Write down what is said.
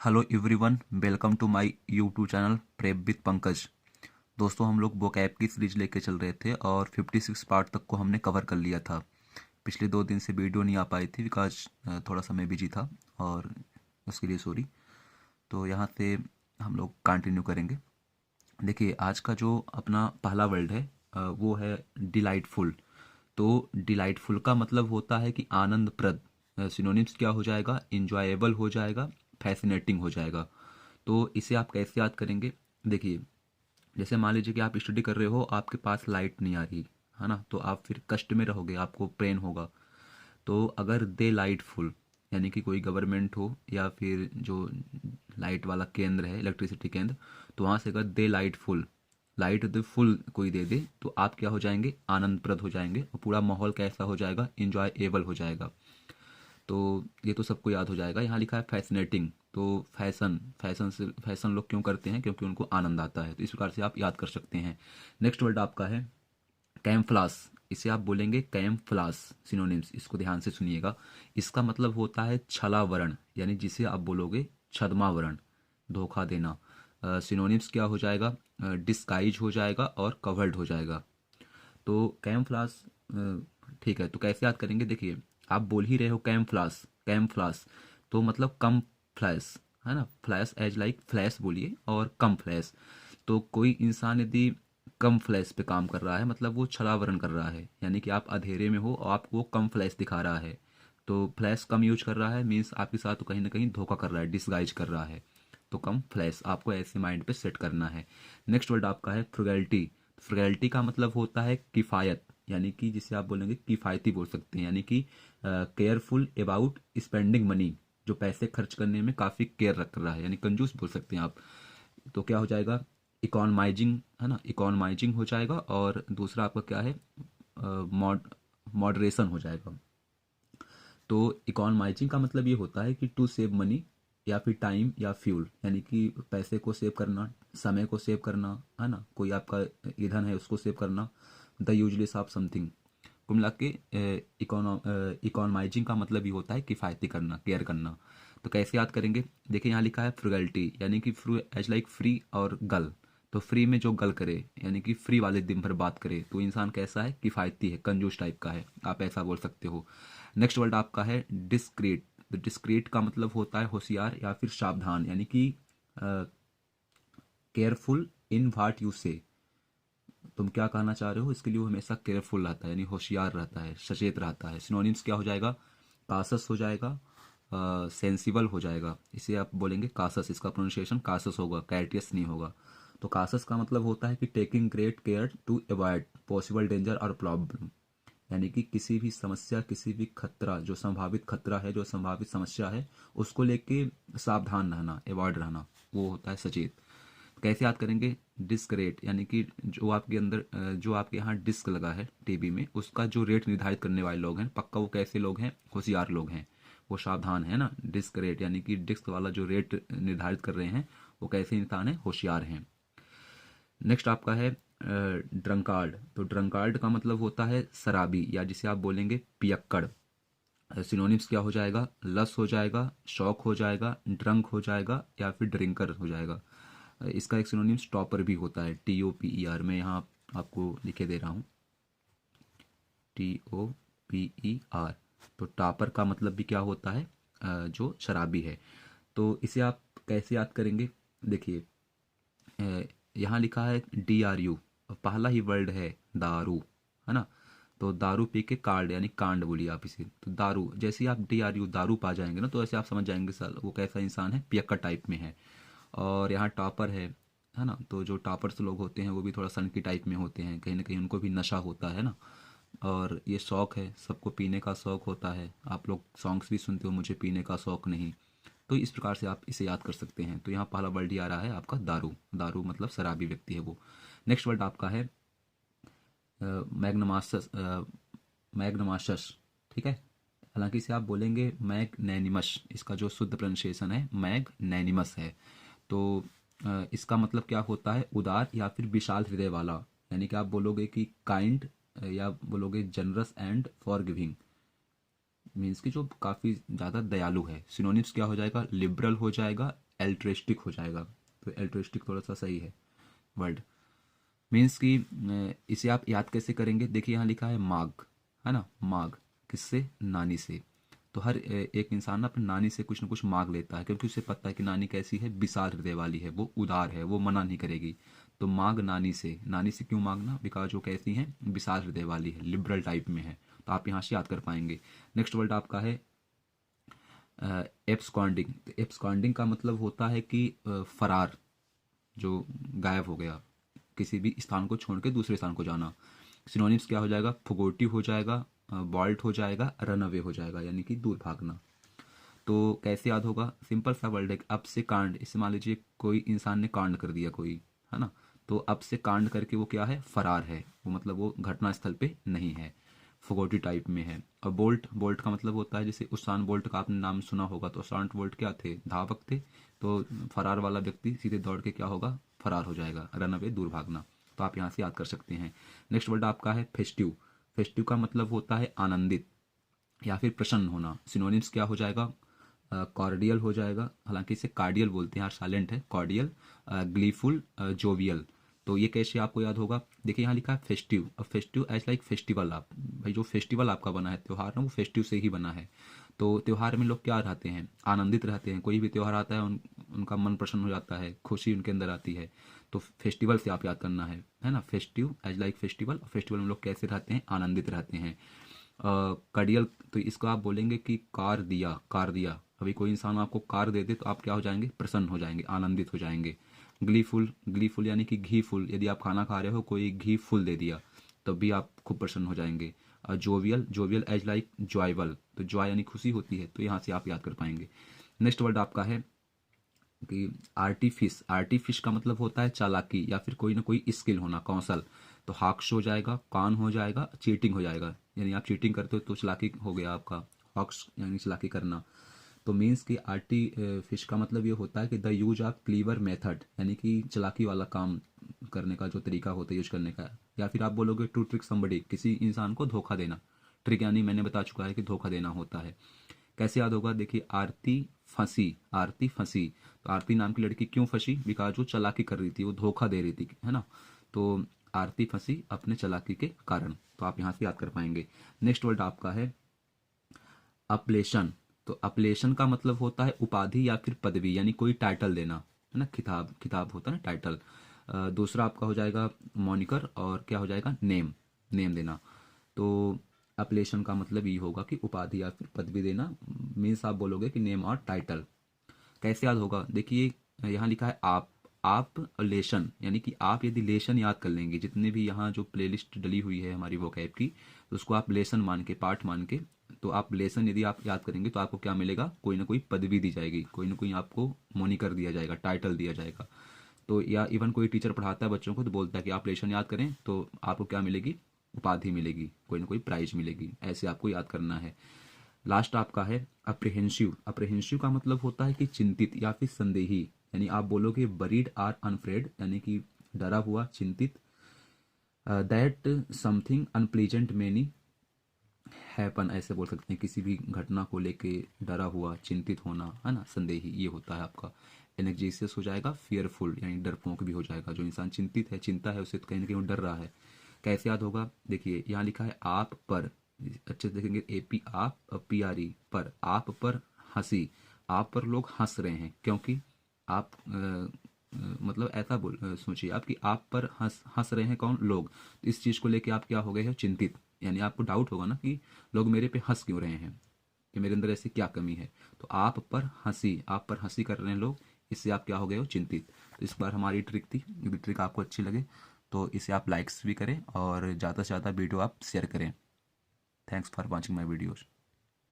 Hello everyone, welcome to my YouTube channel prep with Pankaj. दोस्तों, हम लोग वोकैब की सीरीज लेके चल रहे थे और 56 पार्ट तक को हमने कवर कर लिया था। पिछले 2 दिन से वीडियो नहीं आ पाई थी बिकॉज थोड़ा सा मैं बिजी था और उसके लिए सॉरी। तो यहाँ से हम लोग कंटिन्यू करेंगे। देखिए, आज का जो अपना पहला वर्ड है वो है डिलाइटफुल। तो डिलाइटफुल का मतलब होता है कि आनंदप्रद। सिनोनिम्स क्या हो जाएगा? इंजॉयबल हो जाएगा, फैसिनेटिंग हो जाएगा। तो इसे आप कैसे याद करेंगे? देखिए, जैसे मान लीजिए कि आप स्टडी कर रहे हो, आपके पास लाइट नहीं आ रही है ना, तो आप फिर कष्ट में रहोगे, आपको पेन होगा। तो अगर दे लाइटफुल यानी कि कोई गवर्नमेंट हो या फिर जो लाइट वाला केंद्र है, इलेक्ट्रिसिटी केंद्र, तो वहाँ से अगर दे लाइटफुल, लाइट दे फुल कोई दे दे, तो आप क्या हो जाएंगे? आनंदप्रद हो जाएंगे और पूरा माहौल कैसा हो जाएगा? इंजॉयएबल हो जाएगा। तो ये तो सबको याद हो जाएगा। यहाँ लिखा है फैसिनेटिंग, तो फैशन, फैशन लोग क्यों करते हैं? क्योंकि उनको आनंद आता है। तो इस प्रकार से आप याद कर सकते हैं। नेक्स्ट वर्ड आपका है कैम्फ्लास। इसे आप बोलेंगे कैम्फ्लास। सिनोनिम्स, इसको ध्यान से सुनिएगा। इसका मतलब होता है छलावरण, यानी जिसे आप बोलोगे छद्मावरण, धोखा देना। सिनोनिम्स क्या हो जाएगा? डिस्गाइज हो जाएगा और कवर्ड हो जाएगा। तो कैम्फ्लास, ठीक है, तो कैसे याद करेंगे? देखिए, आप बोल ही रहे हो कैम्फ्लास, कैम्फ्लास, तो मतलब कम फ्लैश, है ना। फ्लैश एज लाइक फ्लैश बोलिए, और कम फ्लैश। तो कोई इंसान यदि कम फ्लैश पे काम कर रहा है, मतलब वो छलावरण कर रहा है, यानी कि आप अंधेरे में हो और आपको कम फ्लैश दिखा रहा है। तो फ्लैश कम यूज कर रहा है मीन्स आपके साथ तो कहीं ना कहीं धोखा कर रहा है, डिसगाइज कर रहा है। तो कम फ्लैश आपको ऐसे माइंड पे सेट करना है। नेक्स्ट वर्ड आपका है फ्रुगैलिटी। फ्रुगैलिटी का मतलब होता है किफ़ायत, यानी कि जिसे आप बोलेंगे किफ़ायती बोल सकते हैं, यानी कि केयरफुल अबाउट स्पेंडिंग मनी, जो पैसे खर्च करने में काफ़ी केयर रख रहा है, यानी कंजूस बोल सकते हैं आप। तो क्या हो जाएगा? इकोनमाइजिंग, है ना, इकोनमाइजिंग हो जाएगा। और दूसरा आपका क्या है? मॉड मॉडरेशन हो जाएगा। तो इकोनमाइजिंग का मतलब ये होता है कि टू सेव मनी या फिर टाइम या फ्यूल, यानी कि पैसे को सेव करना, समय को सेव करना, है ना, कोई आपका ईंधन है उसको सेव करना, द यूजलेस ऑफ समथिंग। कुल मिला के इकोनमाइजिंग का मतलब ये होता है किफ़ायती करना, केयर करना। तो कैसे याद करेंगे? देखिए, यहाँ लिखा है फ्रुगैलिटी, यानी कि फ्रू एज लाइक फ्री और गल। तो फ्री में जो गल करे, यानी कि फ्री वाले दिन भर बात करे, तो इंसान कैसा है? किफ़ायती है, कंजूस टाइप का है, आप ऐसा बोल सकते हो। नेक्स्ट वर्ड आपका है डिस्क्रीट। तो डिस्क्रीट का मतलब होता है होशियार या फिर सावधान, यानी कि केयरफुल इन वाट यू से। तुम क्या कहना चाह रहे हो, इसके लिए वो हमेशा केयरफुल रहता है, यानी होशियार रहता है, सचेत रहता है। सिनोनिम्स क्या हो जाएगा? कासस हो जाएगा, सेंसिबल हो जाएगा। इसे आप बोलेंगे कासस, इसका प्रोनाउंसिएशन कासस होगा, कैटियस नहीं होगा। तो कासस का मतलब होता है कि taking great care to avoid possible danger और प्रॉब्लम, यानी कि किसी भी समस्या, किसी भी खतरा, जो संभावित खतरा है, जो संभावित समस्या है, उसको लेके सावधान रहना, अवॉइड रहना, वो होता है सचेत। कैसे याद करेंगे? डिस्क रेट, यानी कि जो आपके अंदर जो आपके यहाँ डिस्क लगा है टीवी में, उसका जो रेट निर्धारित करने वाले लोग हैं, पक्का वो कैसे लोग हैं? होशियार लोग हैं, वो सावधान है ना। डिस्क रेट यानी कि डिस्क वाला जो रेट निर्धारित कर रहे हैं, वो कैसे इंसान है? होशियार हैं। नेक्स्ट आपका है ड्रंकार्ड। तो ड्रंकार्ड का मतलब होता है शराबी, या जिसे आप बोलेंगे पियक्कड़। सिनोनिम्स क्या हो जाएगा? लस हो जाएगा, शौक हो जाएगा, ड्रंक हो जाएगा, या फिर ड्रिंकर हो जाएगा। इसका एक सिनोनिम्स टॉपर भी होता है, TOPER। मैं यहाँ आपको लिखे दे रहा हूँ, TOPER। तो टॉपर का मतलब भी क्या होता है? जो शराबी है। तो इसे आप कैसे याद करेंगे? देखिए, यहाँ लिखा है DRU, पहला ही वर्ड है दारू, है ना। तो दारू पी के कार्ड, यानी कांड बोलिए आप इसे। तो दारू, जैसे ही आप DRU दारू पा जाएंगे ना, तो ऐसे आप समझ जाएंगे सर वो कैसा इंसान है, पियक्कर टाइप में है। और यहाँ टॉपर है ना। तो जो टॉपर्स लोग होते हैं वो भी थोड़ा सन की टाइप में होते हैं, कहीं ना कहीं उनको भी नशा होता है ना। और ये शौक है, सबको पीने का शौक होता है। आप लोग सॉन्ग्स भी सुनते हो, मुझे पीने का शौक नहीं। तो इस प्रकार से आप इसे याद कर सकते हैं। तो यहाँ पहला वर्ड ही आ रहा है आपका दारू। दारू मतलब शराबी व्यक्ति है वो। नेक्स्ट वर्ड आपका है मैग्नमासस, मैग्नमासस, ठीक है। हालांकि इसे आप बोलेंगे मैगनैनिमस, इसका जो शुद्ध प्रोनाउंसिएशन है मैगनैनिमस है। तो इसका मतलब क्या होता है? उदार या फिर विशाल हृदय वाला, यानी कि आप बोलोगे कि काइंड, या बोलोगे जनरस एंड फॉरगिविंग, मीन्स कि जो काफ़ी ज़्यादा दयालु है। सिनोनिम्स क्या हो जाएगा? लिबरल हो जाएगा, एल्ट्रिस्टिक हो जाएगा। तो एल्ट्रिस्टिक थोड़ा सा सही है वर्ड। मीन्स कि इसे आप याद कैसे करेंगे, देखिए यहाँ लिखा है माघ, है ना, माघ किससे, नानी से। तो हर एक इंसान ना अपनी नानी से कुछ ना कुछ मांग लेता है, क्योंकि उसे पता है कि नानी कैसी है, विशाल हृदय वाली है, वो उदार है, वो मना नहीं करेगी। तो मांग नानी से, नानी से क्यों मांगना, बिकॉज वो कैसी है, विशाल हृदय वाली है, लिबरल टाइप में है। तो आप यहाँ से याद कर पाएंगे। नेक्स्ट वर्ड आपका है एब्सकॉन्डिंग। एब्सकॉन्डिंग का मतलब होता है कि फरार, जो गायब हो गया, किसी भी स्थान को छोड़ के दूसरे स्थान को जाना। सिनोनिम्स क्या हो जाएगा, फुगोटिव हो जाएगा, बॉल्ट हो जाएगा, रन अवे हो जाएगा, यानी कि दूर भागना। तो कैसे याद होगा, सिंपल सा वर्ड है, अब से कांड, इसे मान लीजिए कोई इंसान ने कांड कर दिया कोई, है ना, तो अब से कांड करके वो क्या है, फरार है, वो मतलब वो घटना स्थल पे नहीं है, फुगोटी टाइप में है। और बोल्ट, बोल्ट का मतलब होता है, जैसे उसान बोल्ट का आपने नाम सुना होगा, तो उसान बोल्ट क्या थे, धावक थे। तो फरार वाला व्यक्ति सीधे दौड़ के क्या होगा, फरार हो जाएगा, रन अवे, दूर भागना। तो आप यहाँ से याद कर सकते हैं। नेक्स्ट वर्ड आपका है फेस्टिव। फेस्टिव का मतलब होता है आनंदित या फिर प्रसन्न होना। सिनोनिम्स क्या हो जाएगा, कॉर्डियल हो जाएगा, हालांकि इसे कार्डियल बोलते हैं, यार साइलेंट है, कॉर्डियल, ग्लीफुल, जोवियल। तो ये कैसे आपको याद होगा, देखिए यहाँ लिखा है फेस्टिव। अब फेस्टिव एज लाइक फेस्टिवल, आप भाई जो फेस्टिवल आपका बना है, त्यौहार ना, वो फेस्टिव से ही बना है। तो त्यौहार में लोग क्या रहते हैं, आनंदित रहते हैं। कोई भी त्यौहार आता है उनका मन प्रसन्न हो जाता है, खुशी उनके अंदर आती है। तो फेस्टिवल से आप याद करना है ना, festive age like festival. Festival में लोग कैसे रहते हैं, आनंदित रहते हैं। कार्डियल, तो इसको आप बोलेंगे कि कार दिया, कार दिया। अभी कोई इंसान आपको कार दे दे तो आप क्या हो जाएंगे, प्रसन्न हो जाएंगे, आनंदित हो जाएंगे। ग्लीफुल, ग्लीफुल यानी कि घी फुल, यदि आप खाना खा रहे हो, कोई घी फुल दे दिया तो भी आप खूब प्रसन्न हो जाएंगे। जोवियल, जोवियल एज लाइक जॉयबल, तो जॉय यानी खुशी होती है, तो यहाँ से आप याद कर पाएंगे। नेक्स्ट वर्ड आपका है कि आर्टिफिस। आर्टिफिस का मतलब होता है चालाकी या फिर कोई ना कोई स्किल होना, कौशल। तो हॉक्स हो जाएगा, कान हो जाएगा, चीटिंग हो जाएगा, यानी आप चीटिंग करते हो तो चालाकी हो गया आपका, हॉक्स यानी चालाकी करना। तो मीन्स कि आर्टी फिश का मतलब ये होता है कि the use of clever method, यानी कि चालाकी वाला काम करने का जो तरीका होता है यूज करने का। या फिर आप बोलोगे टू ट्रिक समबडी, किसी इंसान को धोखा देना। ट्रिक यानी मैंने बता चुका है कि धोखा देना होता है। कैसे याद होगा, देखिए आरती फंसी, आरती फंसी। तो आरती नाम की लड़की क्यों फंसी, बिकॉज वो चालाकी कर रही थी, वो धोखा दे रही थी, है ना। तो आरती फंसी अपने चालाकी के कारण। तो आप यहाँ से याद कर पाएंगे। नेक्स्ट वर्ड आपका है अपलेशन। तो अपलेशन का मतलब होता है उपाधि या फिर पदवी, यानी कोई टाइटल देना, है ना, खिताब, खिताब होता है ना, टाइटल। दूसरा आपका हो जाएगा मॉनिकर, और क्या हो जाएगा, नेम, नेम देना। तो अपलेशन का मतलब ये होगा कि उपाधि या फिर पदवी देना। मीन्स आप बोलोगे कि नेम और टाइटल। कैसे याद होगा, देखिए यहाँ लिखा है आप लेशन, यानी कि आप यदि लेशन याद कर लेंगे, जितने भी यहाँ जो प्लेलिस्ट डली हुई है हमारी वोकैब की, तो उसको आप लेसन मान के, पाठ मान के, तो आप लेसन यदि आप याद करेंगे तो आपको क्या मिलेगा, कोई ना कोई पदवी दी जाएगी, कोई ना कोई आपको मोनिकर दिया जाएगा, टाइटल दिया जाएगा। तो या इवन कोई टीचर पढ़ाता है बच्चों को तो बोलता है कि आप लेशन याद करें तो आपको क्या मिलेगी, उपाधि मिलेगी, कोई ना कोई प्राइज मिलेगी। ऐसे आपको याद करना है। लास्ट आपका है अप्रिहेंसिव। अप्रिहेंसिव का मतलब होता है कि चिंतित या फिर संदेही, यानी आप बोलोगे बरीड आर अनफ्रेड, यानी कि डरा हुआ, चिंतित। That something unpleasant many happen, ऐसे बोल सकते हैं, किसी भी घटना को लेके डरा हुआ, चिंतित होना, है ना, संदेही, ये होता है आपका। एनेक्जेसियस हो जाएगा, फियरफुल यानी डरपोक भी हो जाएगा। जो इंसान चिंतित है, चिंता है उसे, तो कहीं ना कहीं वो डर रहा है। कैसे याद होगा, देखिए यहाँ लिखा है आप पर, अच्छे से देखेंगे, एपी आप, पीआरई पर, आप पर हंसी। आप पर लोग हंस रहे हैं क्योंकि आप मतलब ऐसा बोल सोचिए आप कि आप पर हंस हंस रहे हैं कौन, लोग। तो इस चीज़ को लेके आप क्या हो गए हो, चिंतित, यानी आपको डाउट होगा ना कि लोग मेरे पे हंस क्यों रहे हैं, कि मेरे अंदर ऐसी क्या कमी है। तो आप पर हंसी, आप पर हंसी कर रहे हैं लोग, इससे आप क्या हो गए हो, चिंतित। तो इस बार हमारी ट्रिक थी, यदि ट्रिक आपको अच्छी लगे तो इसे आप लाइक्स भी करें और ज़्यादा से ज़्यादा वीडियो आप शेयर करें। Thanks for watching my videos.